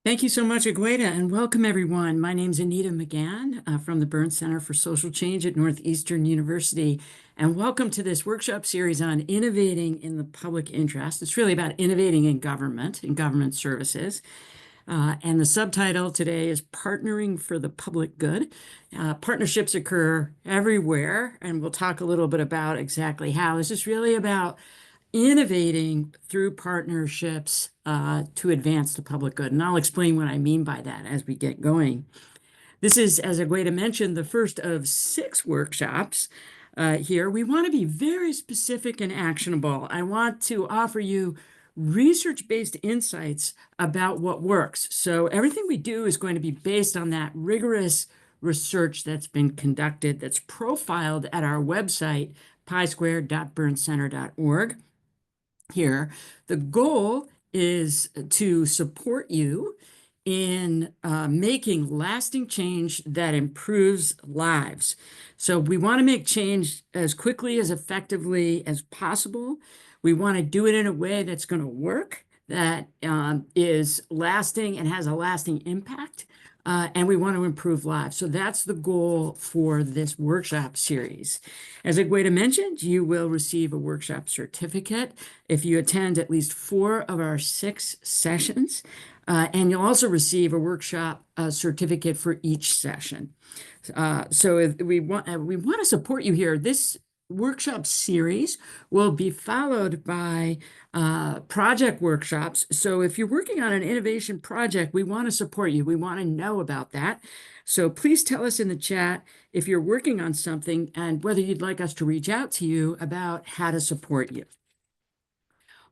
Thank you so much, Agueda, and welcome everyone. My name is Anita McGahan from the Burns Center for Social Change at Northeastern University, and welcome to this workshop series on innovating in the public interest. It's really about innovating in government services. And the subtitle today is Partnering for the Public Good. Partnerships occur everywhere, and we'll talk a little bit about exactly how. This is really about innovating through partnerships to advance the public good. And I'll explain what I mean by that as we get going. This is, as Agueda mentioned, the first of 6 workshops here. We want to be very specific and actionable. I want to offer you research-based insights about what works. So everything we do is going to be based on that rigorous research that's been conducted, that's profiled at our website, pi2.burnscenter.org. Here, the goal is to support you in making lasting change that improves lives. So we want to make change as quickly, as effectively as possible. We want to do it in a way that's going to work, that is lasting and has a lasting impact. And we want to improve lives. So that's the goal for this workshop series. As Agueda mentioned, you will receive a workshop certificate if you attend at least 4 of our 6 sessions. And you'll also receive a workshop certificate for each session. So we want to support you here. This workshop series will be followed by project workshops. So if you're working on an innovation project, we want to support you. We want to know about that. So please tell us in the chat if you're working on something and whether you'd like us to reach out to you about how to support you.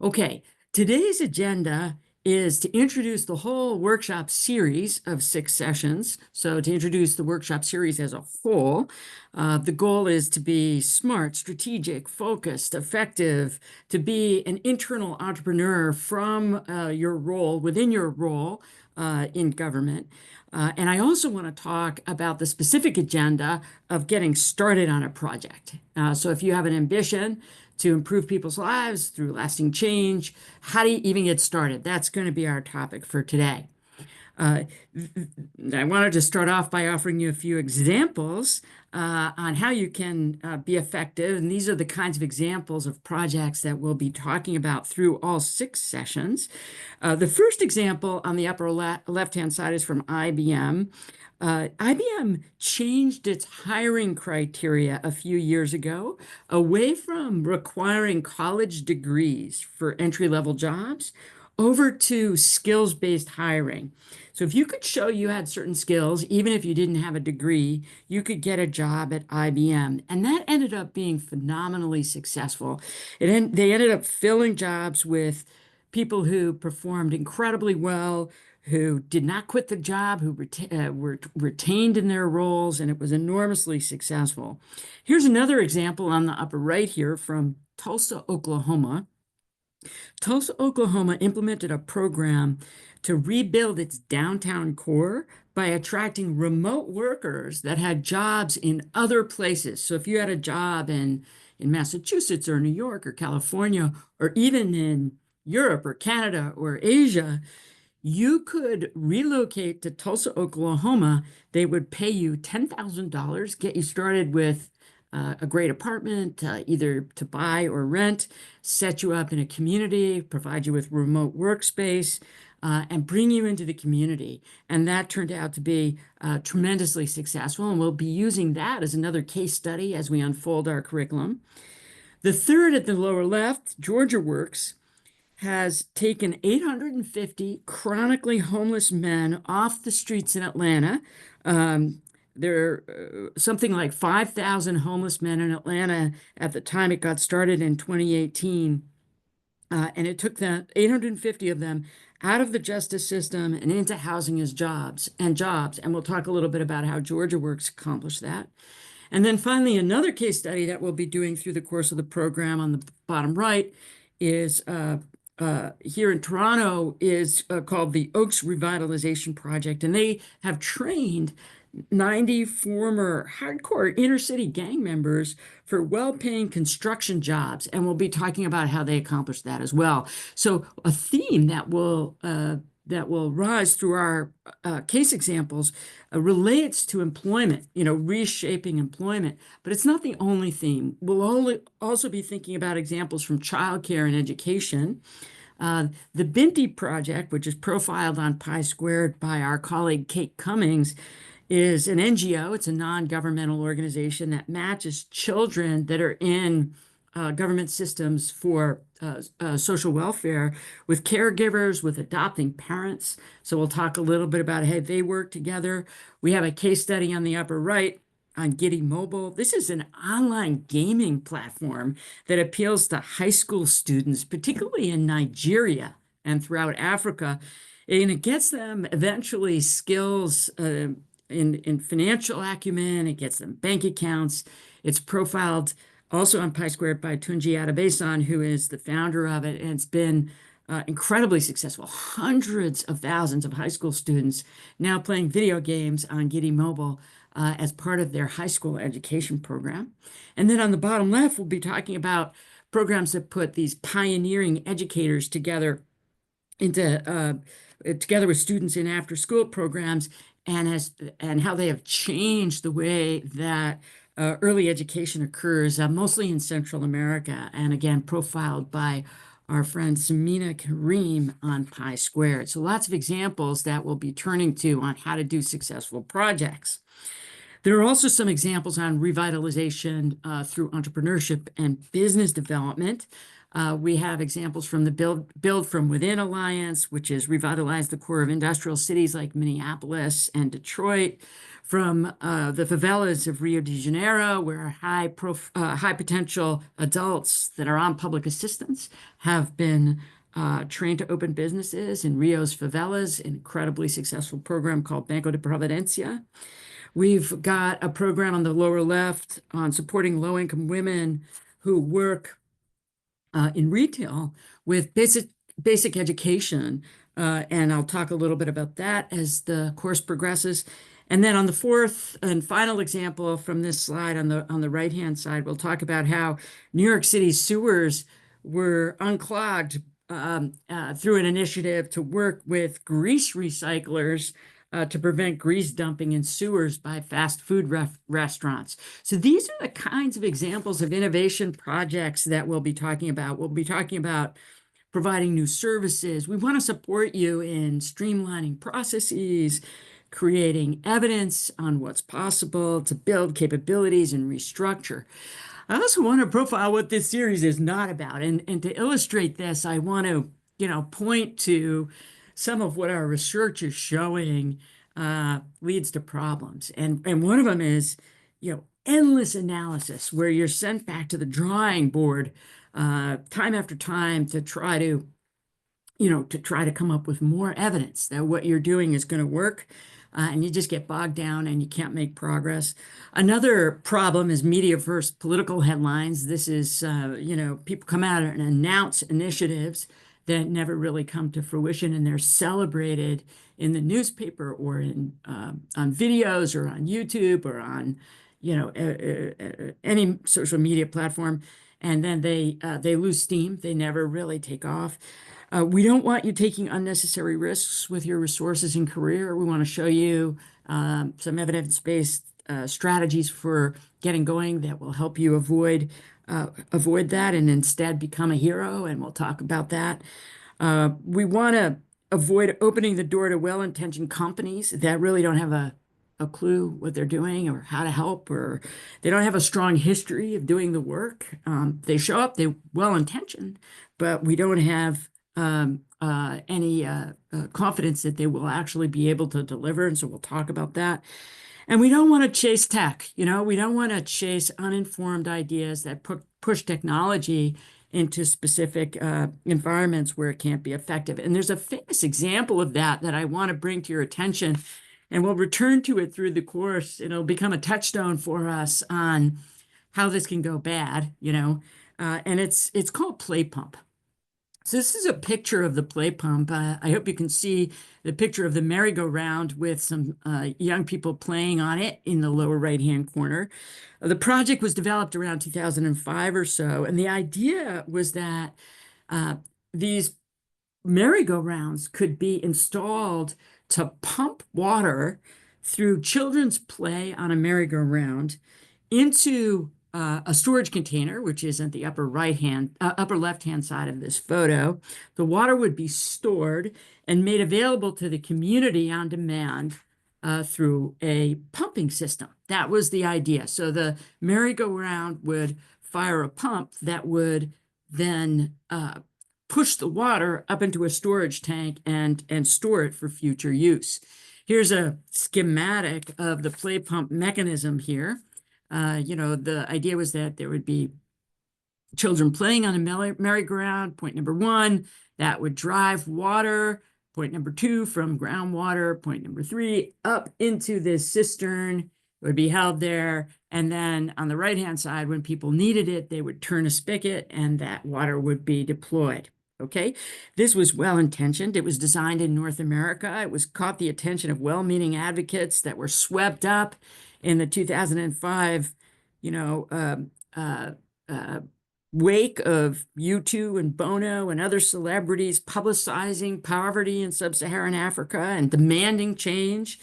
Okay, today's agenda is to introduce the whole workshop series of 6 sessions. So to introduce the workshop series as a whole, the goal is to be smart, strategic, focused, effective, to be an internal entrepreneur from your role, within your role in government. And I also want to talk about the specific agenda of getting started on a project. So if you have an ambition to improve people's lives through lasting change, how do you even get started? That's going to be our topic for today. I wanted to start off by offering you a few examples on how you can be effective. And these are the kinds of examples of projects that we'll be talking about through all 6 sessions. The first example on the upper left-hand side is from IBM. IBM changed its hiring criteria a few years ago away from requiring college degrees for entry-level jobs over to skills-based hiring. So if you could show you had certain skills, even if you didn't have a degree, you could get a job at IBM. And that ended up being phenomenally successful. They ended up filling jobs with people who performed incredibly well, who did not quit the job, who were retained in their roles, and it was enormously successful. Here's another example on the upper right here from Tulsa, Oklahoma. Tulsa, Oklahoma implemented a program to rebuild its downtown core by attracting remote workers that had jobs in other places. So if you had a job in Massachusetts or New York or California, or even in Europe or Canada or Asia, you could relocate to Tulsa, Oklahoma. They would pay you $10,000, get you started with a great apartment, either to buy or rent, set you up in a community, provide you with remote workspace, and bring you into the community. And that turned out to be tremendously successful. And we'll be using that as another case study as we unfold our curriculum. The third at the lower left, Georgia Works, has taken 850 chronically homeless men off the streets in Atlanta. There are something like 5,000 homeless men in Atlanta at the time it got started in 2018. And it took the 850 of them out of the justice system and into housing as jobs. And we'll talk a little bit about how Georgia Works accomplished that. And then finally, another case study that we'll be doing through the course of the program on the bottom right is here in Toronto is called the Oaks Revitalization Project. And they have trained 90 former hardcore inner city gang members for well-paying construction jobs. And we'll be talking about how they accomplished that as well. So a theme that will that will rise through our case examples relates to employment, reshaping employment. But it's not the only theme. We'll also be thinking about examples from childcare and education. The Binti Project, which is profiled on Pi Squared by our colleague Kate Cummings, is an NGO. It's a non-governmental organization that matches children that are in government systems for social welfare with caregivers, with adopting parents. So we'll talk a little bit about how they work together. We have a case study on the upper right on Giddy Mobile. This is an online gaming platform that appeals to high school students, particularly in Nigeria and throughout Africa. And it gets them eventually skills in financial acumen. It gets them bank accounts. It's profiled also on Pi Squared by Tunji Adebasan, who is the founder of it. And it's been incredibly successful. Hundreds of thousands of high school students now playing video games on Giddy Mobile as part of their high school education program. And then on the bottom left, we'll be talking about programs that put these pioneering educators together together with students in after-school programs, and how they have changed the way that early education occurs, mostly in Central America, and again profiled by our friend Samina Karim on Pi Squared. So lots of examples that we'll be turning to on how to do successful projects. There are also some examples on revitalization through entrepreneurship and business development. We have examples from the Build From Within Alliance, which has revitalized the core of industrial cities like Minneapolis and Detroit, from the favelas of Rio de Janeiro, where high potential adults that are on public assistance have been trained to open businesses in Rio's favelas, an incredibly successful program called Banco de Providencia. We've got a program on the lower left on supporting low-income women who work in retail with basic education. And I'll talk a little bit about that as the course progresses. And then on the fourth and final example from this slide on the right-hand side, we'll talk about how New York City sewers were unclogged through an initiative to work with grease recyclers to prevent grease dumping in sewers by fast food restaurants. So these are the kinds of examples of innovation projects that we'll be talking about. We'll be talking about providing new services. We want to support you in streamlining processes, creating evidence on what's possible to build capabilities and restructure. I also want to profile what this series is not about. And to illustrate this, I want to, point to some of what our research is showing leads to problems. And one of them is, endless analysis where you're sent back to the drawing board time after time to try to come up with more evidence that what you're doing is going to work. And you just get bogged down and you can't make progress. Another problem is media versus political headlines. This is, people come out and announce initiatives that never really come to fruition, and they're celebrated in the newspaper or on videos or on YouTube or on, any social media platform, and then they lose steam. They never really take off. We don't want you taking unnecessary risks with your resources and career. We want to show you some evidence-based strategies for getting going that will help you avoid that and instead become a hero, and we'll talk about that. We want to avoid opening the door to well-intentioned companies that really don't have a clue what they're doing or how to help, or they don't have a strong history of doing the work. They show up, they're well-intentioned, but we don't have any confidence that they will actually be able to deliver, and so we'll talk about that. And we don't want to chase tech, we don't want to chase uninformed ideas that push technology into specific environments where it can't be effective. And there's a famous example of that I want to bring to your attention, and we'll return to it through the course. It'll become a touchstone for us on how this can go bad, and it's called Play Pump. So this is a picture of the play pump. I hope you can see the picture of the merry-go-round with some young people playing on it in the lower right-hand corner. The project was developed around 2005 or so, and the idea was that these merry-go-rounds could be installed to pump water through children's play on a merry-go-round into a storage container, which is at the upper left-hand side of this photo. The water would be stored and made available to the community on demand through a pumping system. That was the idea. So the merry-go-round would fire a pump that would then push the water up into a storage tank and store it for future use. Here's a schematic of the play pump mechanism here. The idea was that there would be children playing on a merry-go-round, point number one, that would drive water, point number two, from groundwater, point number three, up into this cistern. It would be held there. And then on the right-hand side, when people needed it, they would turn a spigot and that water would be deployed. Okay, this was well-intentioned. It was designed in North America. It was caught the attention of well-meaning advocates that were swept up in the 2005, wake of U2 and Bono and other celebrities publicizing poverty in sub-Saharan Africa and demanding change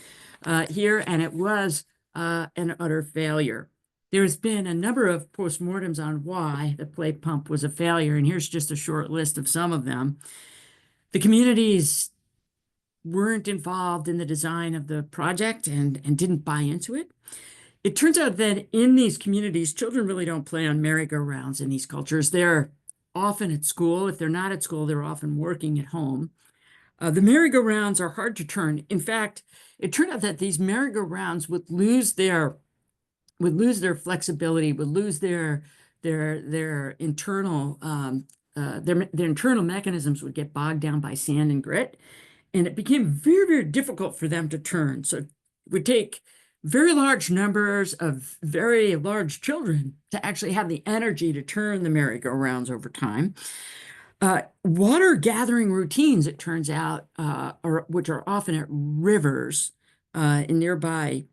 here, and it was an utter failure. There's been a number of postmortems on why the play pump was a failure, and here's just a short list of some of them. The communities weren't involved in the design of the project and didn't buy into it. It turns out that in these communities, children really don't play on merry-go-rounds in these cultures. They're often at school. If they're not at school, they're often working at home. The merry-go-rounds are hard to turn. In fact, it turned out that these merry-go-rounds would lose their flexibility, would lose their internal their internal mechanisms would get bogged down by sand and grit, and it became very, very difficult for them to turn. So it would take very large numbers of very large children to actually have the energy to turn the merry-go-rounds over time. Water gathering routines, it turns out, which are often at rivers in nearby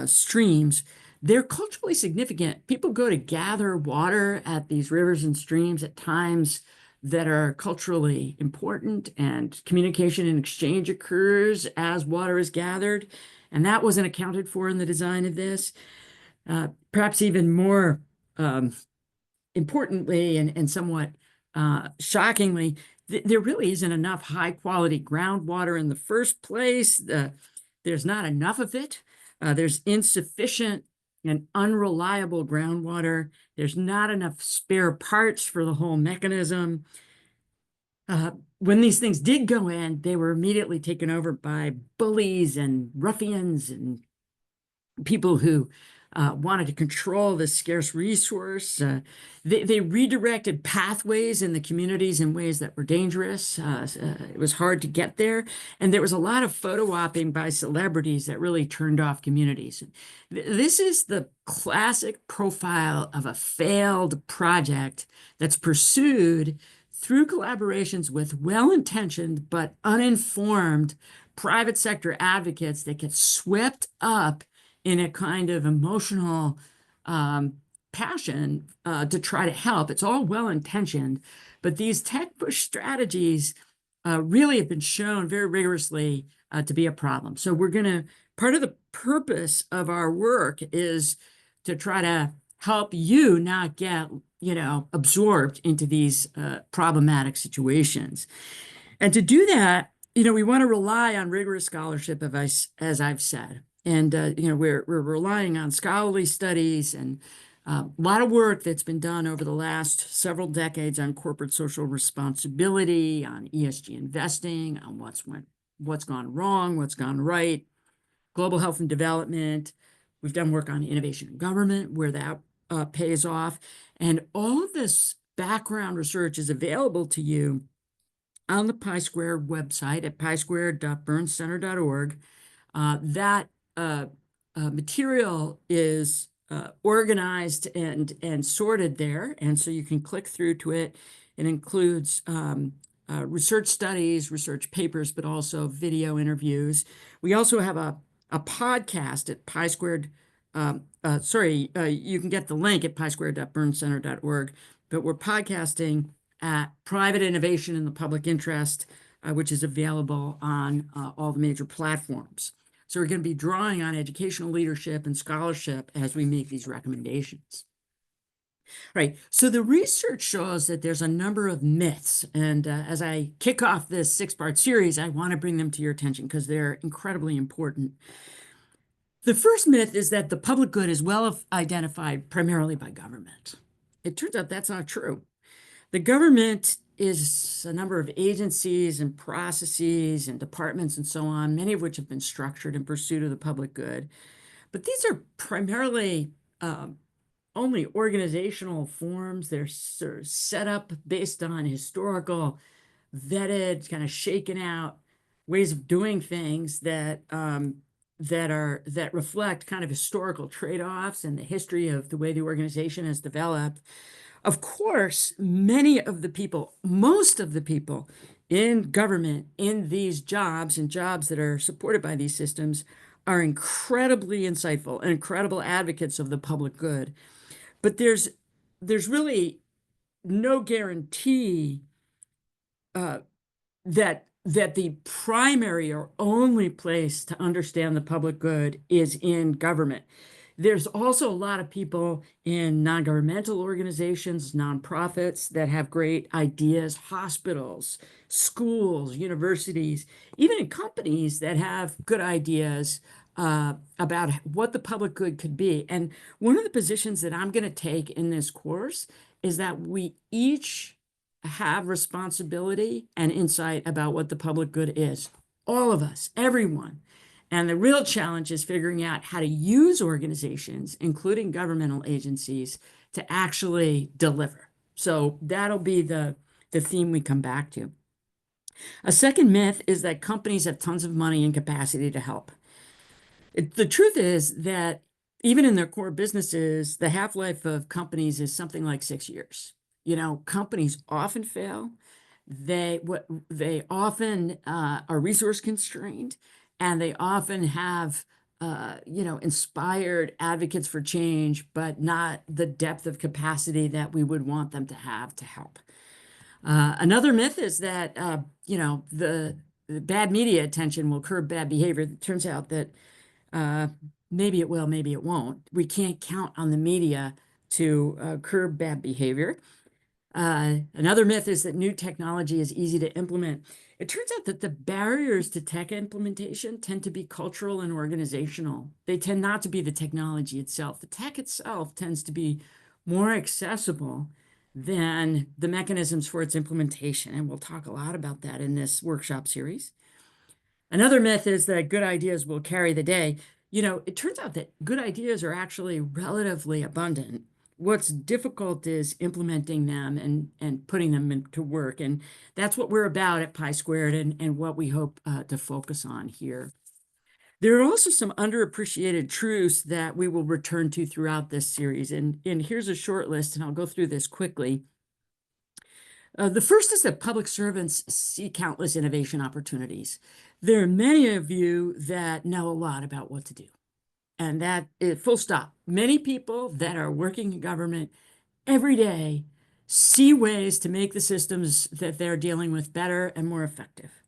streams, they're culturally significant. People go to gather water at these rivers and streams at times that are culturally important, and communication and exchange occurs as water is gathered. And that wasn't accounted for in the design of this. Perhaps even more importantly and somewhat shockingly, there really isn't enough high-quality groundwater in the first place. There's not enough of it. There's insufficient and unreliable groundwater. There's not enough spare parts for the whole mechanism. When these things did go in, they were immediately taken over by bullies and ruffians and people who wanted to control this scarce resource. They redirected pathways in the communities in ways that were dangerous. It was hard to get there. And there was a lot of photo opping by celebrities that really turned off communities. This is the classic profile of a failed project that's pursued through collaborations with well-intentioned but uninformed private sector advocates that get swept up in a kind of emotional passion to try to help. It's all well-intentioned, but these tech push strategies really have been shown very rigorously to be a problem. So part of the purpose of our work is to try to help you not get, absorbed into these problematic situations. And to do that, we want to rely on rigorous scholarship, as I've said. And, we're relying on scholarly studies and a lot of work that's been done over the last several decades on corporate social responsibility, on ESG investing, on what's gone wrong, what's gone right, global health and development. We've done work on innovation in government, where that pays off. And all of this background research is available to you on the Pi-Squared website at pisquared.burnscenter.org. That material is organized and sorted there, and so you can click through to it. It includes research studies, research papers, but also video interviews. We also have a podcast at Pi-Squared. You can get the link at pisquared.burnscenter.org, but we're podcasting at private innovation in the public interest, which is available on all the major platforms. So we're going to be drawing on educational leadership and scholarship as we make these recommendations. Right. So the research shows that there's a number of myths. And as I kick off this 6-part series, I want to bring them to your attention because they're incredibly important. The first myth is that the public good is well identified primarily by government. It turns out that's not true. The government is a number of agencies and processes and departments and so on, many of which have been structured in pursuit of the public good. But these are primarily only organizational forms. They're sort of set up based on historical, vetted, kind of shaken out ways of doing things that that reflect kind of historical trade-offs and the history of the way the organization has developed. Of course, many of the people, most of the people in government, in these jobs and jobs that are supported by these systems, are incredibly insightful and incredible advocates of the public good. But there's really no guarantee that the primary or only place to understand the public good is in government. There's also a lot of people in non-governmental organizations, nonprofits that have great ideas, hospitals, schools, universities, even in companies that have good ideas about what the public good could be. And one of the positions that I'm going to take in this course is that we each have responsibility and insight about what the public good is. All of us, everyone. And the real challenge is figuring out how to use organizations, including governmental agencies, to actually deliver. So that'll be the theme we come back to. A second myth is that companies have tons of money and capacity to help. The truth is that even in their core businesses, the half-life of companies is something like 6 years. You know, companies often fail. They often are resource constrained, and they often have inspired advocates for change, but not the depth of capacity that we would want them to have to help. Another myth is that the bad media attention will curb bad behavior. It turns out that maybe it will, maybe it won't. We can't count on the media to curb bad behavior. Another myth is that new technology is easy to implement. It turns out that the barriers to tech implementation tend to be cultural and organizational. They tend not to be the technology itself. The tech itself tends to be more accessible than the mechanisms for its implementation. And we'll talk a lot about that in this workshop series. Another myth is that good ideas will carry the day. You know, it turns out that good ideas are actually relatively abundant. What's difficult is implementing them and putting them into work. And that's what we're about at Pi Squared and what we hope to focus on here. There are also some underappreciated truths that we will return to throughout this series. And here's a short list, and I'll go through this quickly. The first is that public servants see countless innovation opportunities. There are many of you that know a lot about what to do. And that is full stop. Many people that are working in government every day see ways to make the systems that they're dealing with better and more effective.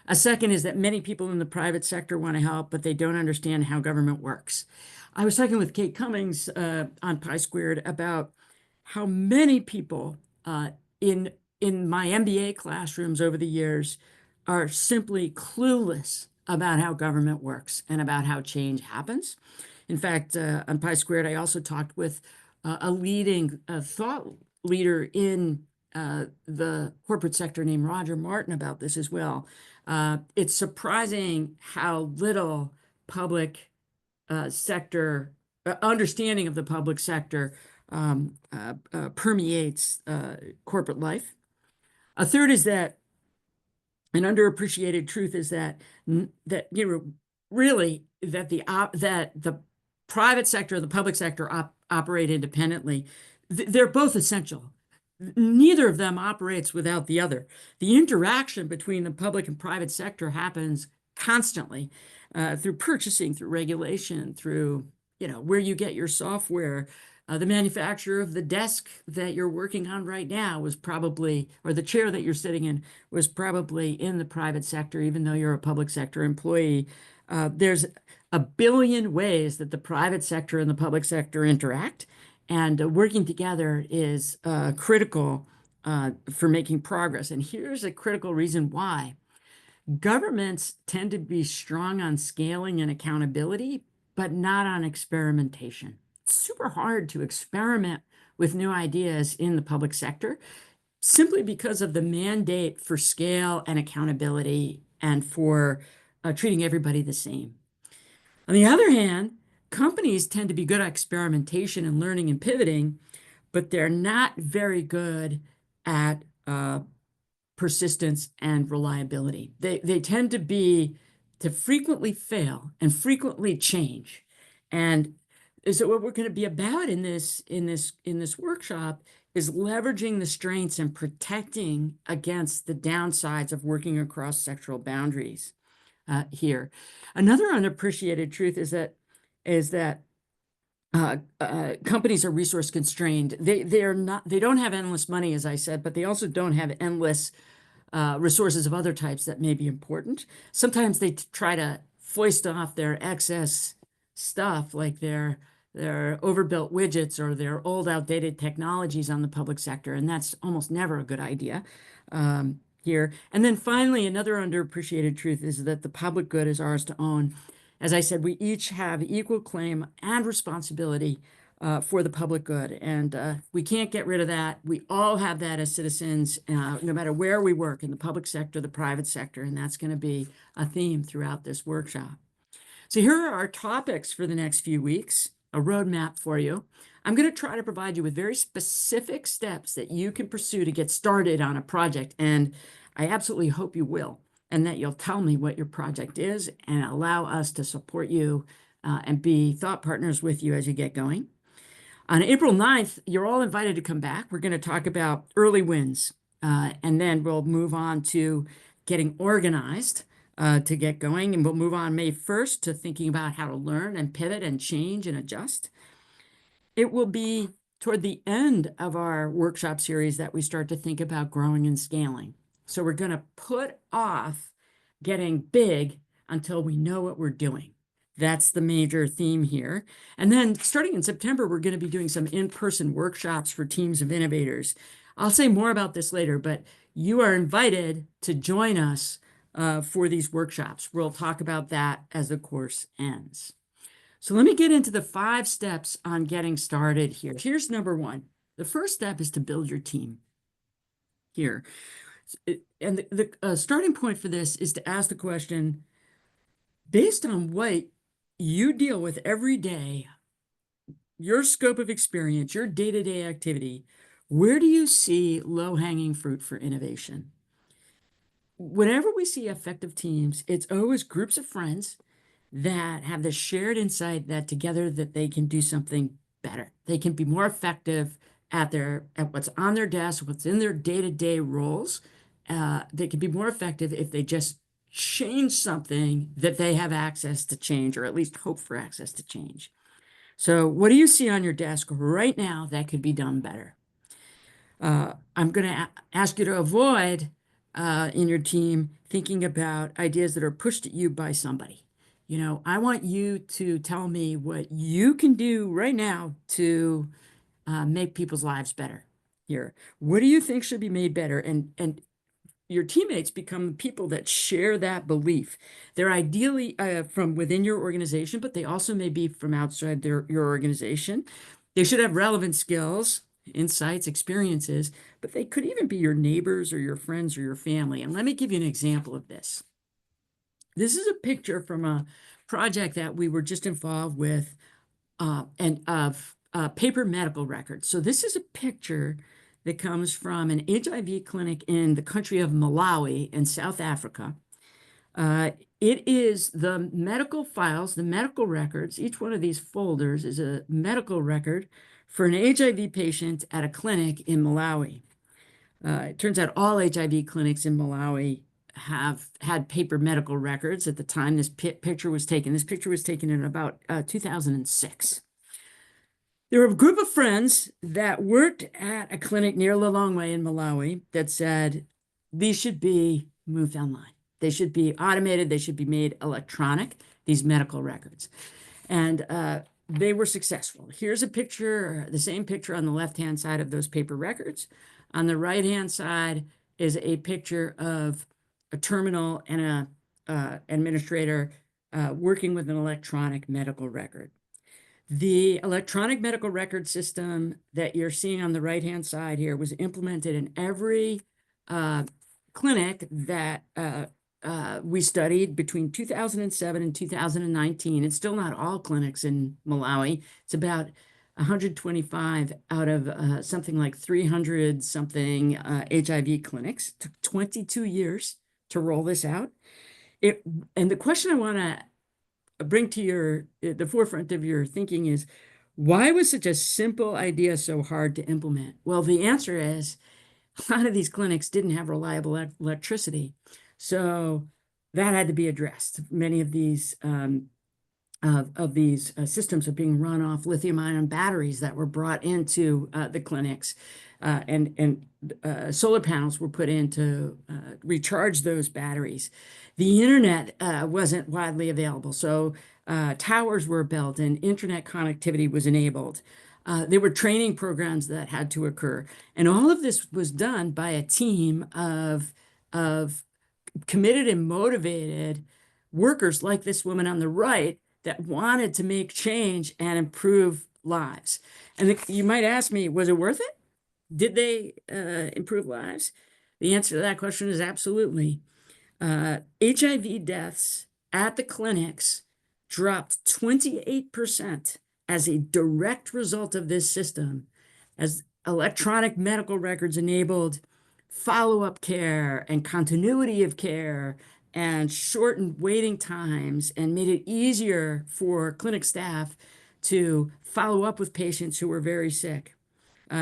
A second is that many people in the private sector want to help, but they don't understand how government works. I was talking with Kate Cummings on Pi Squared about how many people in my MBA classrooms over the years are simply clueless about how government works and about how change happens. In fact, on Pi Squared, I also talked with a leading thought leader in the corporate sector named Roger Martin about this as well. It's surprising how little public sector understanding of the public sector permeates corporate life. A third is that an underappreciated truth is that really that the private sector and the public sector operate independently. They're both essential. Neither of them operates without the other. The interaction between the public and private sector happens constantly through purchasing, through regulation, through where you get your software, The manufacturer of the desk that you're working on right now was probably, or the chair that you're sitting in was probably in the private sector, even though you're a public sector employee. There's a billion ways that the private sector and the public sector interact, and working together is critical for making progress. And here's a critical reason why. Governments tend to be strong on scaling and accountability, but not on experimentation. It's super hard to experiment with new ideas in the public sector simply because of the mandate for scale and accountability and for treating everybody the same. On the other hand, companies tend to be good at experimentation and learning and pivoting, but they're not very good at persistence and reliability. They tend to frequently fail and frequently change. And so what we're going to be about in this workshop is leveraging the strengths and protecting against the downsides of working across sectoral boundaries here. Another unappreciated truth is that companies are resource constrained. They don't have endless money, as I said, but they also don't have endless resources of other types that may be important. Sometimes they try to foist off their excess stuff, like their overbuilt widgets or their old outdated technologies on the public sector, and that's almost never a good idea here. And then finally, another underappreciated truth is that the public good is ours to own. As I said, we each have equal claim and responsibility for the public good. And we can't get rid of that. We all have that as citizens, no matter where we work, in the public sector, the private sector, and that's going to be a theme throughout this workshop. So here are our topics for the next few weeks, a roadmap for you. I'm going to try to provide you with very specific steps that you can pursue to get started on a project, and I absolutely hope you will, and that you'll tell me what your project is and allow us to support you and be thought partners with you as you get going. On April 9th, you're all invited to come back. We're going to talk about early wins, and then we'll move on to getting organized to get going. And we'll move on May 1st to thinking about how to learn and pivot and change and adjust. It will be toward the end of our workshop series that we start to think about growing and scaling. So we're going to put off getting big until we know what we're doing. That's the major theme here. And then starting in September, we're going to be doing some in-person workshops for teams of innovators. I'll say more about this later, but you are invited to join us for these workshops. We'll talk about that as the course ends. So let me get into the 5 steps on getting started here. Here's number 1. The first step is to build your team here. And the starting point for this is to ask the question, based on what you deal with every day, your scope of experience, your day-to-day activity, where do you see low-hanging fruit for innovation? Whenever we see effective teams, it's always groups of friends that have the shared insight that together that they can do something better. They can be more effective at what's on their desk, what's in their day-to-day roles. They can be more effective if they just change something that they have access to change, or at least hope for access to change. So what do you see on your desk right now that could be done better? I'm going to ask you to avoid in your team thinking about ideas that are pushed at you by somebody. I want you to tell me what you can do right now to make people's lives better here. What do you think should be made better? And your teammates become people that share that belief. They're ideally from within your organization, but they also may be from outside your organization. They should have relevant skills, insights, experiences, but they could even be your neighbors or your friends or your family. And let me give you an example of this. This is a picture from a project that we were just involved with and of paper medical records. So this is a picture that comes from an HIV clinic in the country of Malawi in South Africa. It is the medical files, the medical records. Each one of these folders is a medical record for an HIV patient at a clinic in Malawi. It turns out all HIV clinics in Malawi have had paper medical records at the time this picture was taken. This picture was taken in about 2006. There were a group of friends that worked at a clinic near Lilongwe in Malawi that said these should be moved online. They should be automated. They should be made electronic, these medical records. And they were successful. Here's a picture, the same picture on the left-hand side of those paper records. On the right-hand side is a picture of a terminal and a administrator working with an electronic medical record. The electronic medical record system that you're seeing on the right-hand side here was implemented in every clinic that we studied between 2007 and 2019. It's still not all clinics in Malawi. It's about 125 out of something like 300 something HIV clinics. It took 22 years to roll this out. And the question I want to bring to the forefront of your thinking is, why was such a simple idea so hard to implement? Well, the answer is a lot of these clinics didn't have reliable electricity. So that had to be addressed. Many of these systems are being run off lithium-ion batteries that were brought into the clinics, and solar panels were put in to recharge those batteries. The internet wasn't widely available, so towers were built and internet connectivity was enabled. There were training programs that had to occur, and all of this was done by a team of committed and motivated workers like this woman on the right that wanted to make change and improve lives. And you might ask me, was it worth it? Did they improve lives? The answer to that question is absolutely. HIV deaths at the clinics dropped 28% as a direct result of this system, as electronic medical records enabled follow-up care and continuity of care and shortened waiting times and made it easier for clinic staff to follow up with patients who were very sick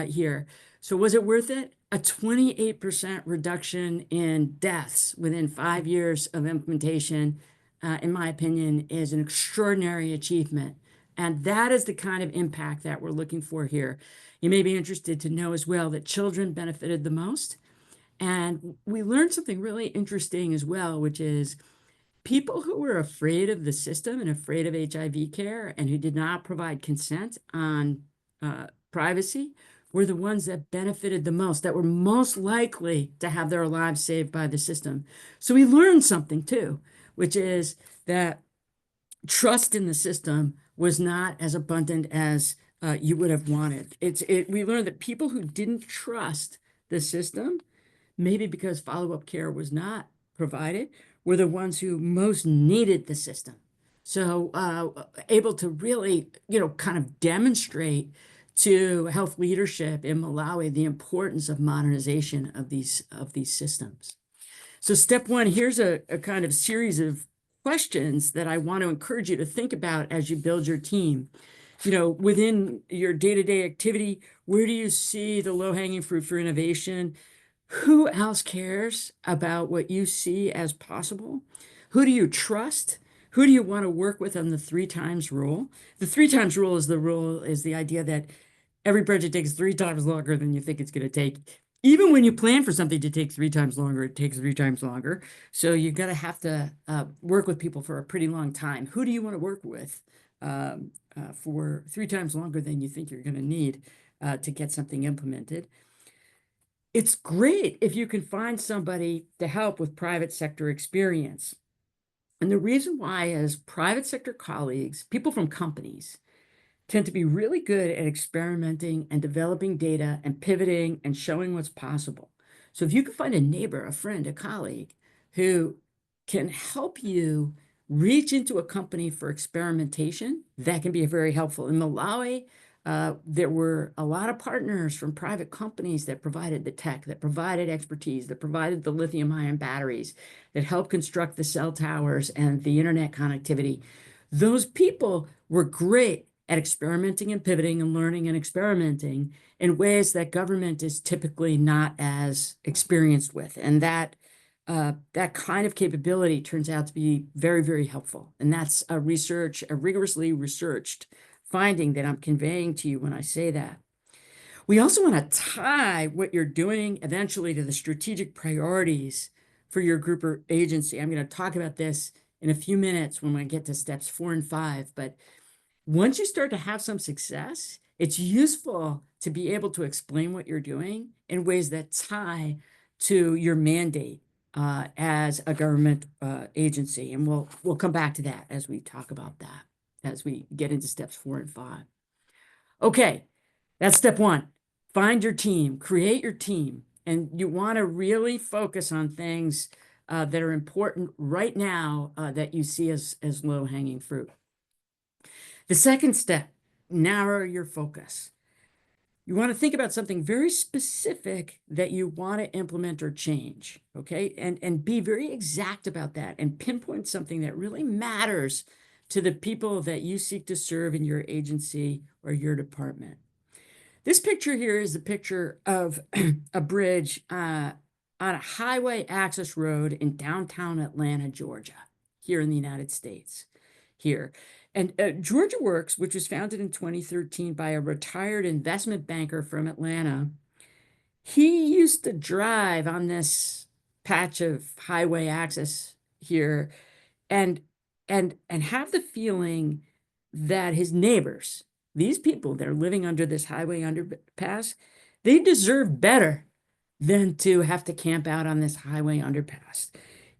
here. So was it worth it? A 28% reduction in deaths within 5 years of implementation, in my opinion, is an extraordinary achievement. And that is the kind of impact that we're looking for here. You may be interested to know as well that children benefited the most. And we learned something really interesting as well, which is people who were afraid of the system and afraid of HIV care and who did not provide consent on privacy were the ones that benefited the most, that were most likely to have their lives saved by the system. So we learned something too, which is that trust in the system was not as abundant as you would have wanted. We learned that people who didn't trust the system, maybe because follow-up care was not provided, were the ones who most needed the system. So able to really, kind of demonstrate to health leadership in Malawi the importance of modernization of these systems. So step one, here's a kind of series of questions that I want to encourage you to think about as you build your team. Within your day-to-day activity, where do you see the low-hanging fruit for innovation? Who else cares about what you see as possible? Who do you trust? Who do you want to work with on the 3 times rule? The 3 times rule is the idea that every project takes 3 times longer than you think it's going to take. Even when you plan for something to take 3 times longer, it takes 3 times longer. So you're going to have to work with people for a pretty long time. Who do you want to work with for 3 times longer than you think you're going to need to get something implemented? It's great if you can find somebody to help with private sector experience. And the reason why is private sector colleagues, people from companies, tend to be really good at experimenting and developing data and pivoting and showing what's possible. So if you can find a neighbor, a friend, a colleague who can help you reach into a company for experimentation, that can be very helpful. In Malawi, there were a lot of partners from private companies that provided the tech, that provided expertise, that provided the lithium-ion batteries, that helped construct the cell towers and the internet connectivity. Those people were great at experimenting and pivoting and learning and experimenting in ways that government is typically not as experienced with. And that kind of capability turns out to be very, very helpful. And that's a rigorously researched finding that I'm conveying to you when I say that. We also want to tie what you're doing eventually to the strategic priorities for your group or agency. I'm going to talk about this in a few minutes when we get to steps 4 and 5. But once you start to have some success, it's useful to be able to explain what you're doing in ways that tie to your mandate as a government agency. And we'll come back to that as we talk about that, as we get into steps 4 and 5. Okay, that's step 1. Find your team, create your team, and you want to really focus on things that are important right now that you see as low-hanging fruit. The second step, narrow your focus. You want to think about something very specific that you want to implement or change, okay? And be very exact about that and pinpoint something that really matters to the people that you seek to serve in your agency or your department. This picture here is a picture of a bridge on a highway access road in downtown Atlanta, Georgia, here in the United States. Here. And Georgia Works, which was founded in 2013 by a retired investment banker from Atlanta, he used to drive on this patch of highway access here and and have the feeling that his neighbors, these people that are living under this highway underpass, they deserve better than to have to camp out on this highway underpass.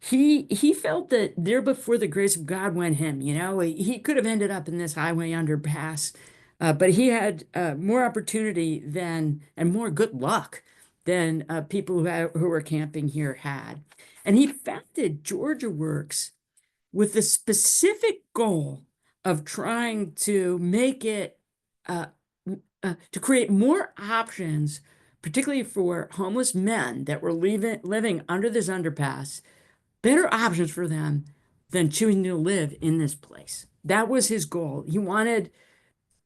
He felt that there before the grace of God went him, he could have ended up in this highway underpass, but he had more opportunity than and more good luck than people who were camping here had. And he founded Georgia Works with the specific goal of trying to make it, to create more options, particularly for homeless men that were living under this underpass, better options for them than choosing to live in this place. That was his goal. He wanted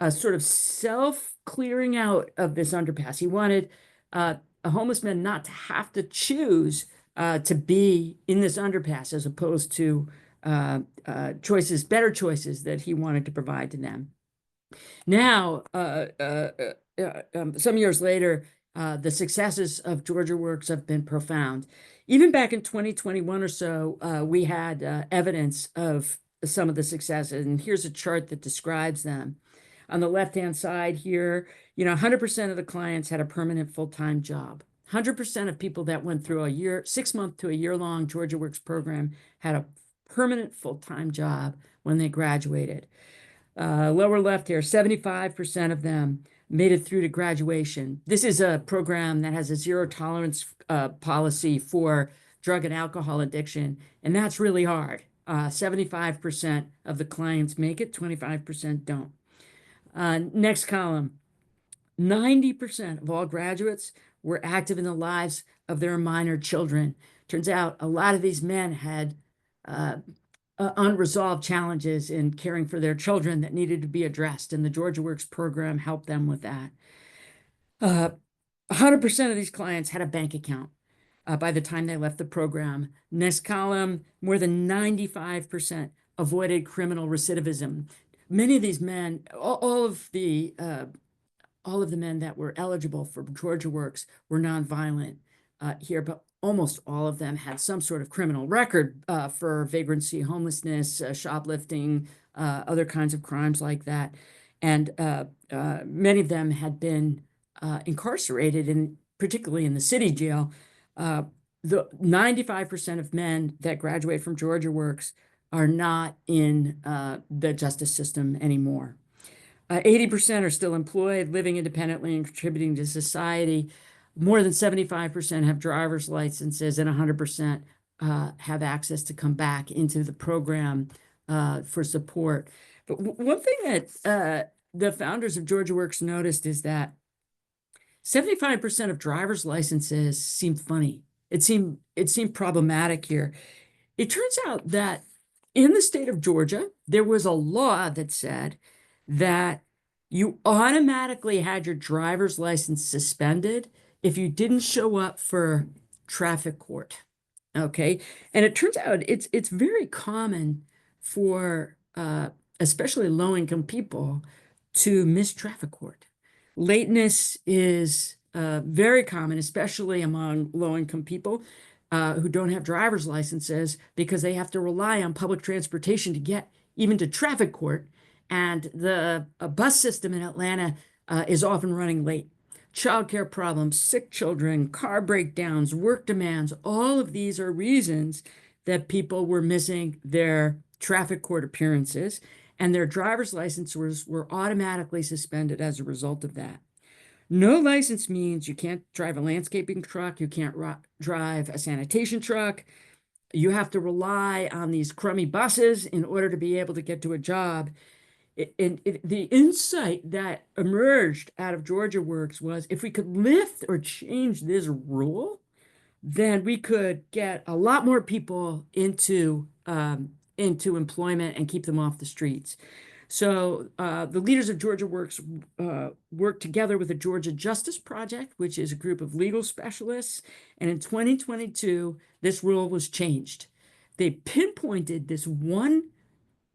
a sort of self-clearing out of this underpass. He wanted a homeless man not to have to choose to be in this underpass as opposed to better choices that he wanted to provide to them. Now, some years later, the successes of Georgia Works have been profound. Even back in 2021 or so, we had evidence of some of the successes, and here's a chart that describes them. On the left-hand side here, 100% of the clients had a permanent full-time job. 100% of people that went through a 6-month to a year-long Georgia Works program had a permanent full-time job when they graduated. Lower left here, 75% of them made it through to graduation. This is a program that has a zero tolerance policy for drug and alcohol addiction, and that's really hard. 75% of the clients make it, 25% don't. Next column, 90% of all graduates were active in the lives of their minor children. Turns out a lot of these men had unresolved challenges in caring for their children that needed to be addressed, and the Georgia Works program helped them with that. 100% of these clients had a bank account by the time they left the program. Next column, more than 95% avoided criminal recidivism. Many of these men, all of the men that were eligible for Georgia Works were nonviolent here, but almost all of them had some sort of criminal record for vagrancy, homelessness, shoplifting, other kinds of crimes like that. And many of them had been incarcerated, particularly in the city jail. The 95% of men that graduate from Georgia Works are not in the justice system anymore. 80% are still employed, living independently and contributing to society. More than 75% have driver's licenses, and 100% have access to come back into the program for support. But one thing that the founders of Georgia Works noticed is that 75% of driver's licenses seemed funny. It seemed problematic here. It turns out that in the state of Georgia, there was a law that said that you automatically had your driver's license suspended if you didn't show up for traffic court. Okay. And it turns out it's very common for especially low-income people to miss traffic court. Lateness is very common, especially among low-income people who don't have driver's licenses because they have to rely on public transportation to get even to traffic court. And the bus system in Atlanta is often running late. Childcare problems, sick children, car breakdowns, work demands, all of these are reasons that people were missing their traffic court appearances, and their driver's licenses were automatically suspended as a result of that. No license means you can't drive a landscaping truck, you can't drive a sanitation truck, you have to rely on these crummy buses in order to be able to get to a job. The insight that emerged out of Georgia Works was if we could lift or change this rule, then we could get a lot more people into employment and keep them off the streets. So the leaders of Georgia Works worked together with the Georgia Justice Project, which is a group of legal specialists. And in 2022, this rule was changed. They pinpointed this one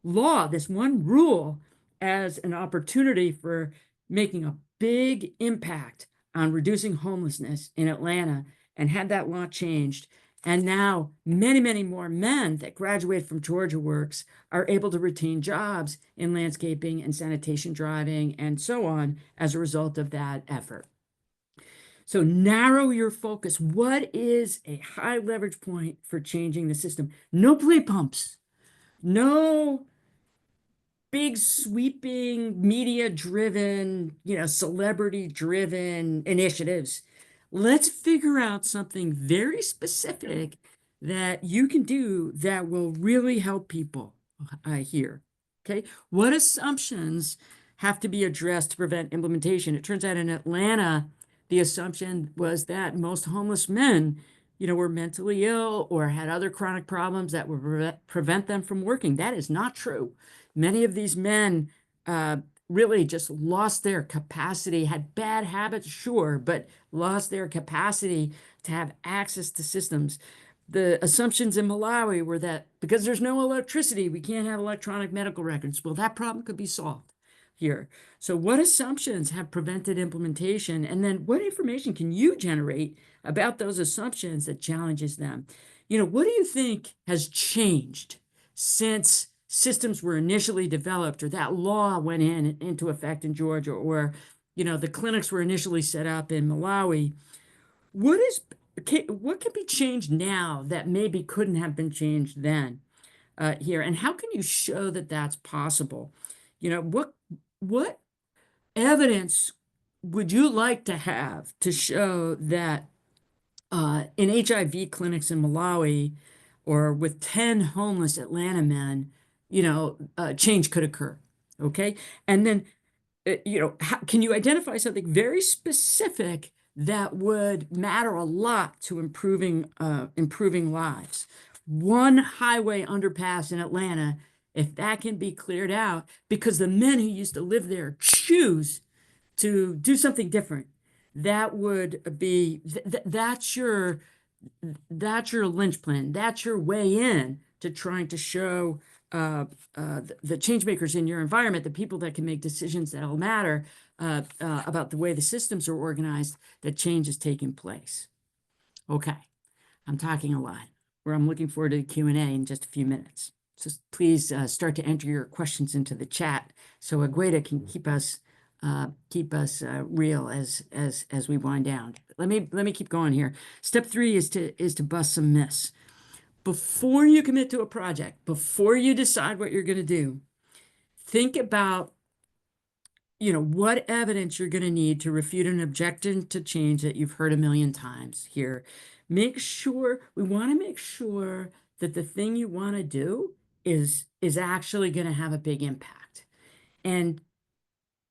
law, this one rule, as an opportunity for making a big impact on reducing homelessness in Atlanta, and had that law changed. And now many, many more men that graduate from Georgia Works are able to retain jobs in landscaping and sanitation driving and so on as a result of that effort. So narrow your focus. What is a high leverage point for changing the system? No play pumps, no big sweeping media driven, celebrity driven initiatives. Let's figure out something very specific that you can do that will really help people here. Okay. What assumptions have to be addressed to prevent implementation? It turns out in Atlanta, the assumption was that most homeless men, were mentally ill or had other chronic problems that would prevent them from working. That is not true. Many of these men really just lost their capacity, had bad habits, sure, but lost their capacity to have access to systems. The assumptions in Malawi were that because there's no electricity, we can't have electronic medical records. Well, that problem could be solved here. So what assumptions have prevented implementation? And then what information can you generate about those assumptions that challenges them? What do you think has changed since systems were initially developed, or that law went into effect in Georgia, or the clinics were initially set up in Malawi? What can be changed now that maybe couldn't have been changed then here? And how can you show that that's possible? What evidence would you like to have to show that in HIV clinics in Malawi, or with 10 homeless Atlanta men, change could occur? Okay. And then, can you identify something very specific that would matter a lot to improving lives? One highway underpass in Atlanta, if that can be cleared out, because the men who used to live there choose to do something different, that would be that's your lynch plan. That's your way in to trying to show the change makers in your environment, the people that can make decisions that'll matter about the way the systems are organized, that change is taking place. Okay, I'm talking a lot. I'm looking forward to the Q&A in just a few minutes. So please start to enter your questions into the chat so Agueda can keep us real as we wind down. Let me keep going here. Step 3 is to bust some myths. Before you commit to a project, before you decide what you're going to do, think about what evidence you're going to need to refute an objection to change that you've heard a million times here. We want to make sure that the thing you want to do is actually going to have a big impact, and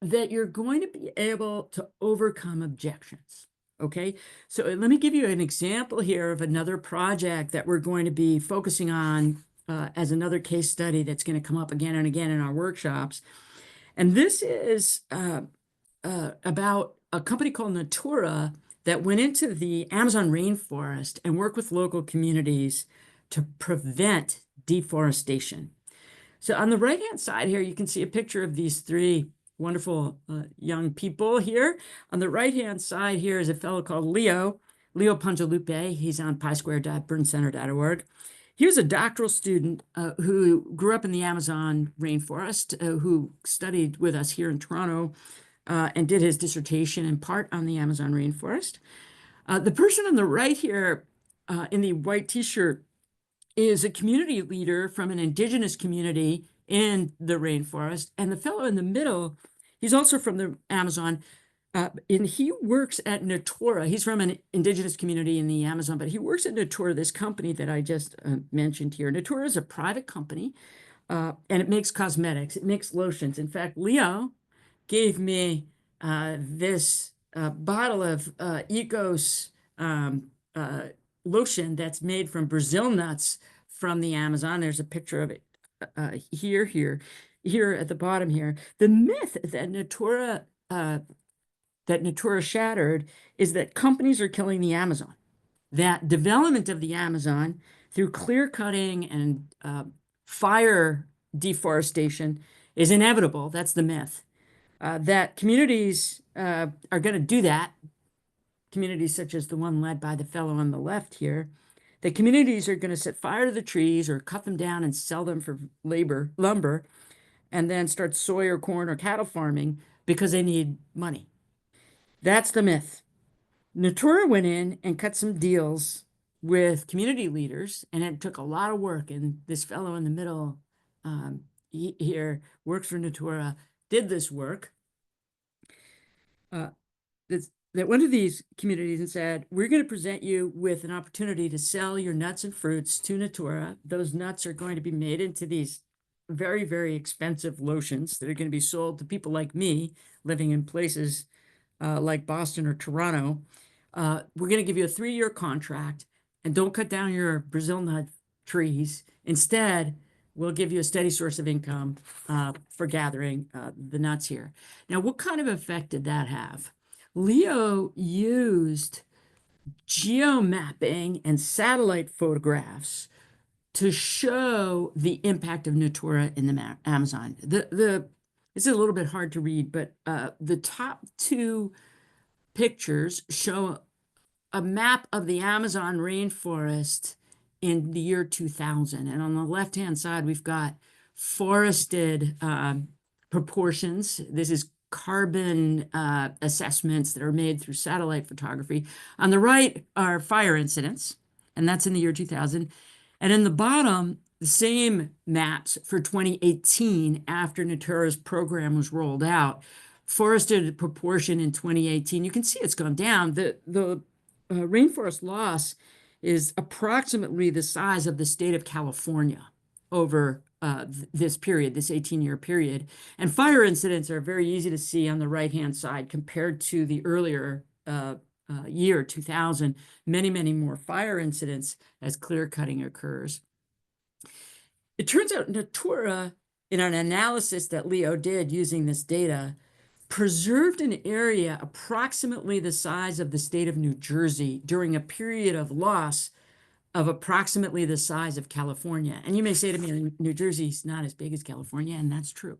that you're going to be able to overcome objections. Okay, so let me give you an example here of another project that we're going to be focusing on as another case study that's going to come up again and again in our workshops. And this is about a company called Natura that went into the Amazon rainforest and worked with local communities to prevent deforestation. So on the right-hand side here, you can see a picture of these 3 wonderful young people here. On the right-hand side here is a fellow called Leo Ponjalupe. He's on pi2.burncenter.org. He was a doctoral student who grew up in the Amazon rainforest, who studied with us here in Toronto and did his dissertation in part on the Amazon rainforest. The person on the right here in the white t-shirt is a community leader from an indigenous community in the rainforest. And the fellow in the middle, he's also from the Amazon, and he works at Natura. He's from an indigenous community in the Amazon, but he works at Natura, this company that I just mentioned here. Natura is a private company, and it makes cosmetics. It makes lotions. In fact, Leo gave me this bottle of Ecos lotion that's made from Brazil nuts from the Amazon. There's a picture of it here at the bottom here. The myth that Natura shattered is that companies are killing the Amazon. That development of the Amazon through clear cutting and fire deforestation is inevitable. That's the myth. That communities are going to do that, communities such as the one led by the fellow on the left here, that communities are going to set fire to the trees or cut them down and sell them for lumber, and then start soy or corn or cattle farming because they need money. That's the myth. Natura went in and cut some deals with community leaders, and it took a lot of work. And this fellow in the middle here works for Natura, did this work. That went to these communities and said, we're going to present you with an opportunity to sell your nuts and fruits to Natura. Those nuts are going to be made into these very, very expensive lotions that are going to be sold to people like me living in places like Boston or Toronto. We're going to give you a 3-year contract, and don't cut down your Brazil nut trees. Instead, we'll give you a steady source of income for gathering the nuts here. Now, what kind of effect did that have? Leo used geomapping and satellite photographs to show the impact of Natura in the Amazon. This is a little bit hard to read, but the top 2 pictures show a map of the Amazon rainforest in the year 2000. And on the left-hand side, we've got forested proportions. This is carbon assessments that are made through satellite photography. On the right are fire incidents, and that's in the year 2000. And in the bottom, the same maps for 2018 after Natura's program was rolled out. Forested proportion in 2018, you can see it's gone down. The rainforest loss is approximately the size of the state of California over this period, this 18-year period. And fire incidents are very easy to see on the right-hand side compared to the earlier year, 2000, many, many more fire incidents as clear cutting occurs. It turns out Natura, in an analysis that Leo did using this data, preserved an area approximately the size of the state of New Jersey during a period of loss of approximately the size of California. And you may say to me, New Jersey's not as big as California, and that's true.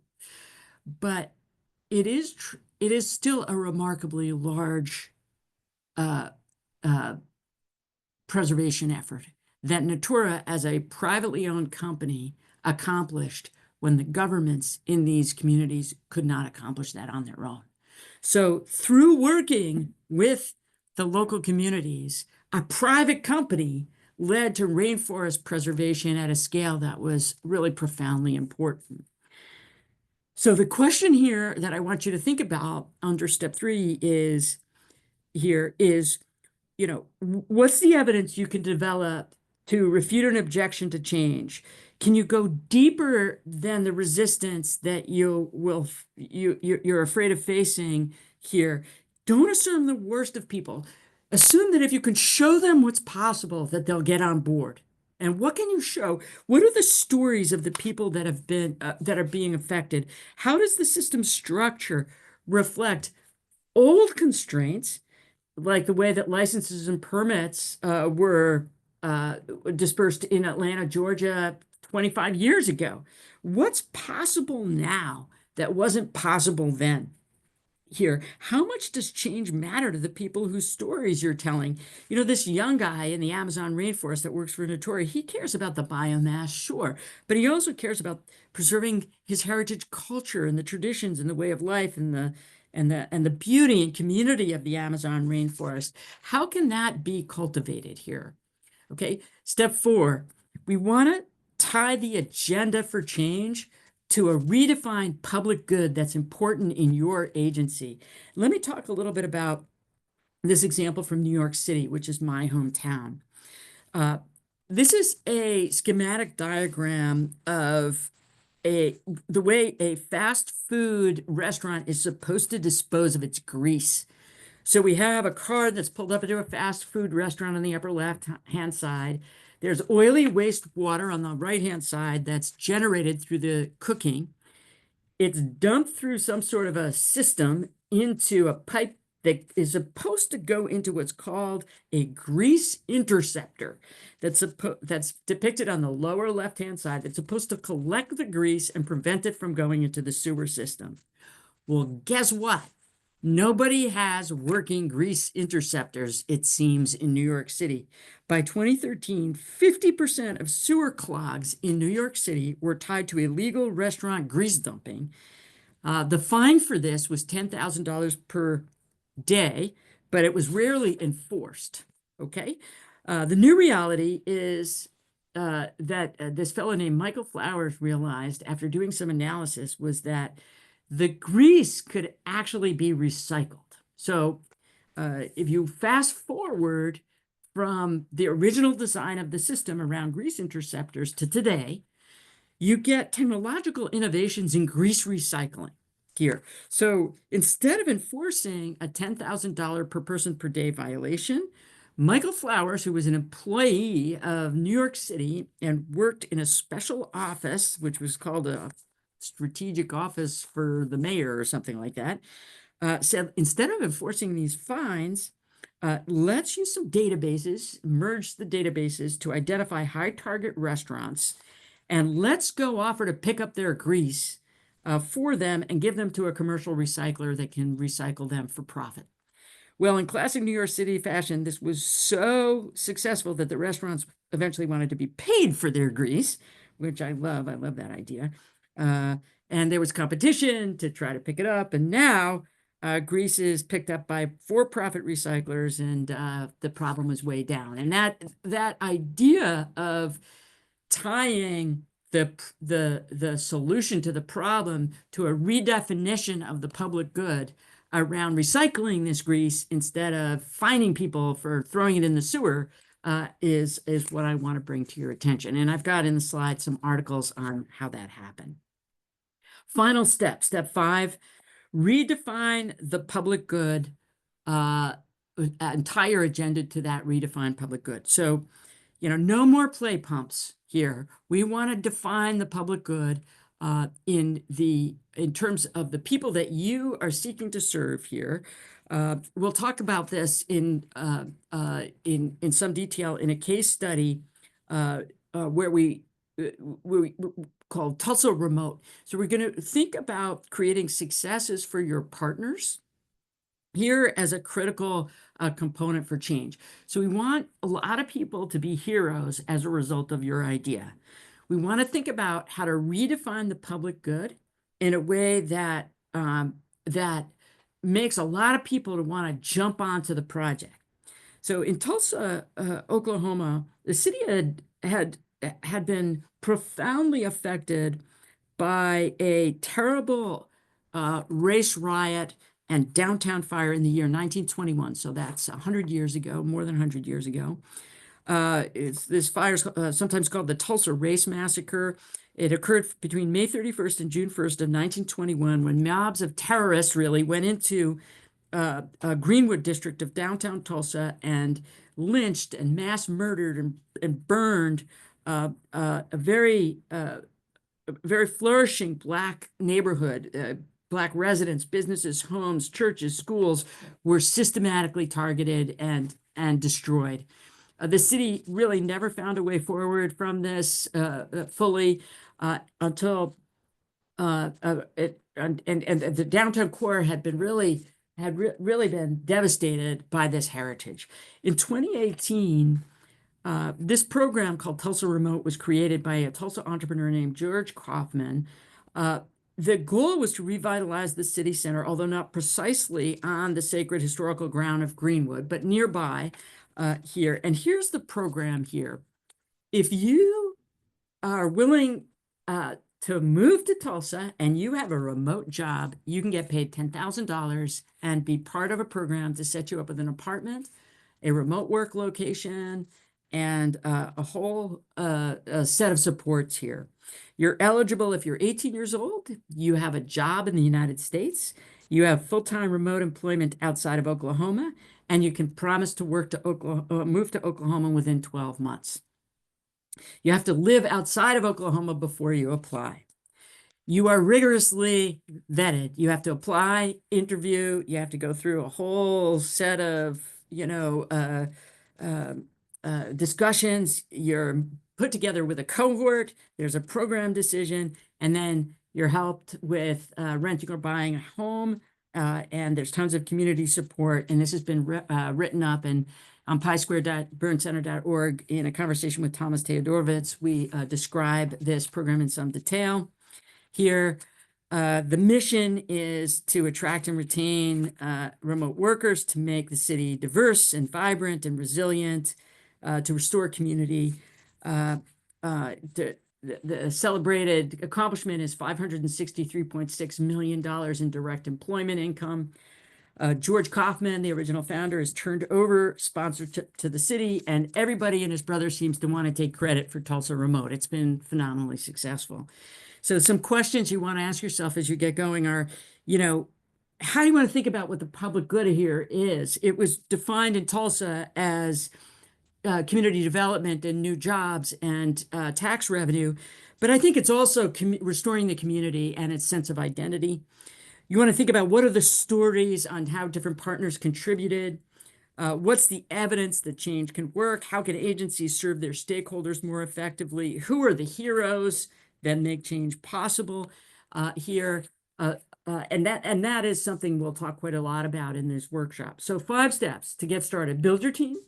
But it is still a remarkably large preservation effort that Natura, as a privately owned company, accomplished when the governments in these communities could not accomplish that on their own. So through working with the local communities, a private company led to rainforest preservation at a scale that was really profoundly important. So the question here that I want you to think about under step 3 is, what's the evidence you can develop to refute an objection to change? Can you go deeper than the resistance that you're afraid of facing here? Don't assume the worst of people. Assume that if you can show them what's possible, that they'll get on board. And what can you show? What are the stories of the people that have been that are being affected? How does the system structure reflect old constraints, like the way that licenses and permits were dispersed in Atlanta, Georgia, 25 years ago? What's possible now that wasn't possible then. Here, how much does change matter to the people whose stories you're telling? This young guy in the Amazon rainforest that works for Notori, he cares about the biomass, sure, but he also cares about preserving his heritage culture and the traditions and the way of life and the beauty and community of the Amazon rainforest. How can that be cultivated here? Okay, step 4, we want to tie the agenda for change to a redefined public good that's important in your agency. Let me talk a little bit about this example from New York City, which is my hometown. Uh, this is a schematic diagram of the way a fast food restaurant is supposed to dispose of its grease. So we have a car that's pulled up into a fast food restaurant on the upper left-hand side. There's oily wastewater on the right-hand side that's generated through the cooking. It's dumped through some sort of a system into a pipe that is supposed to go into what's called a grease interceptor that's depicted on the lower left-hand side. That's supposed to collect the grease and prevent it from going into the sewer system. Well, guess what? Nobody has working grease interceptors, it seems, in New York City. By 2013, 50% of sewer clogs in New York City were tied to illegal restaurant grease dumping. The fine for this was $10,000 per day, but it was rarely enforced. Okay. The new reality is that this fellow named Michael Flowers realized after doing some analysis was that the grease could actually be recycled. So if you fast forward from the original design of the system around grease interceptors to today, you get technological innovations in grease recycling here. So instead of enforcing a $10,000 per person per day violation, Michael Flowers, who was an employee of New York City and worked in a special office, which was called a strategic office for the mayor or something like that, said instead of enforcing these fines, let's use some databases, merge the databases to identify high target restaurants, and let's go offer to pick up their grease for them and give them to a commercial recycler that can recycle them for profit. Well, in classic New York City fashion, this was so successful that the restaurants eventually wanted to be paid for their grease, which I love. I love that idea. And there was competition to try to pick it up. And now grease is picked up by for-profit recyclers, and the problem is way down. And that idea of tying the solution to the problem to a redefinition of the public good around recycling this grease instead of fining people for throwing it in the sewer is what I want to bring to your attention. And I've got in the slide some articles on how that happened. Final step, step 5, redefine the public good, entire agenda to that redefined public good. So, no more play pumps here. We want to define the public good in terms of the people that you are seeking to serve here. We'll talk about this in some detail in a case study where we called Tulsa Remote. So we're going to think about creating successes for your partners here as a critical component for change. So we want a lot of people to be heroes as a result of your idea. We want to think about how to redefine the public good in a way that that makes a lot of people to want to jump onto the project. So in Tulsa, Oklahoma, the city had been profoundly affected by a terrible race riot and downtown fire in the year 1921. So that's 100 years ago, more than 100 years ago. This fire is sometimes called the Tulsa Race Massacre. It occurred between May 31st and June 1st of 1921 when mobs of terrorists really went into a Greenwood district of downtown Tulsa and lynched and mass murdered and burned a very flourishing Black neighborhood. Black residents, businesses, homes, churches, schools were systematically targeted and destroyed. The city really never found a way forward from this fully until the downtown core had been really been devastated by this heritage. In 2018, this program called Tulsa Remote was created by a Tulsa entrepreneur named George Kaufman. The goal was to revitalize the city center, although not precisely on the sacred historical ground of Greenwood, but nearby here. And here's the program here. If you are willing to move to Tulsa and you have a remote job, you can get paid $10,000 and be part of a program to set you up with an apartment, a remote work location, and a whole set of supports here. You're eligible if you're 18 years old, you have a job in the United States, you have full-time remote employment outside of Oklahoma, and you can promise to work to move to Oklahoma within 12 months. You have to live outside of Oklahoma before you apply. You are rigorously vetted. You have to apply, interview, you have to go through a whole set of, discussions. You're put together with a cohort, there's a program decision, and then you're helped with renting or buying a home, and there's tons of community support. And this has been written up and on pi2burncenter.org in a conversation with Thomas Teodorovitz. We describe this program in some detail. Here, the mission is to attract and retain remote workers, to make the city diverse and vibrant and resilient, to restore community. The celebrated accomplishment is $563.6 million in direct employment income. George Kaufman, the original founder, has turned over sponsorship to the city, and everybody and his brother seems to want to take credit for Tulsa Remote. It's been phenomenally successful. So some questions you want to ask yourself as you get going are, how do you want to think about what the public good here is? It was defined in Tulsa as community development and new jobs and tax revenue, but I think it's also restoring the community and its sense of identity. You want to think about what are the stories on how different partners contributed. What's the evidence that change can work? How can agencies serve their stakeholders more effectively? Who are the heroes that make change possible here? And that is something we'll talk quite a lot about in this workshop. So 5 steps to get started. Build your team,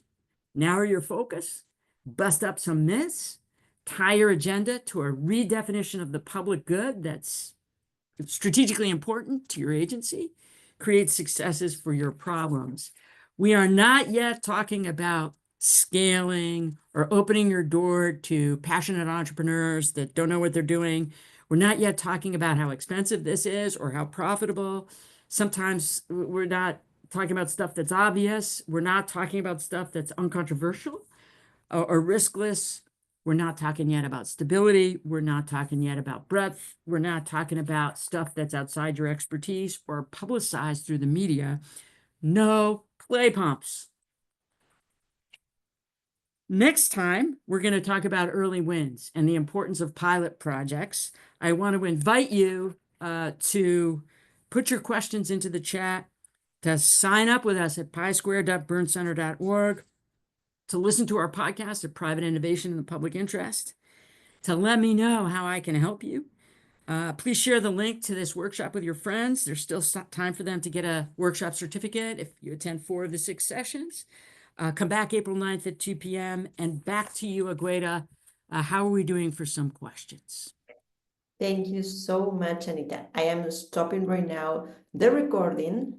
narrow your focus, bust up some myths, tie your agenda to a redefinition of the public good that's strategically important to your agency, create successes for your problems. We are not yet talking about scaling or opening your door to passionate entrepreneurs that don't know what they're doing. We're not yet talking about how expensive this is or how profitable. Sometimes we're not talking about stuff that's obvious. We're not talking about stuff that's uncontroversial or riskless. We're not talking yet about stability. We're not talking yet about breadth. We're not talking about stuff that's outside your expertise or publicized through the media. No play pumps. Next time, we're going to talk about early wins and the importance of pilot projects. I want to invite you to put your questions into the chat, to sign up with us at pi2burncenter.org, to listen to our podcast of Private Innovation in the Public Interest, to let me know how I can help you. Please share the link to this workshop with your friends. There's still time for them to get a workshop certificate if you attend 4 of the 6 sessions. Come back April 9th at 2 p.m. And back to you, Agueda. How are we doing for some questions? Thank you so much, Anita. I am stopping right now the recording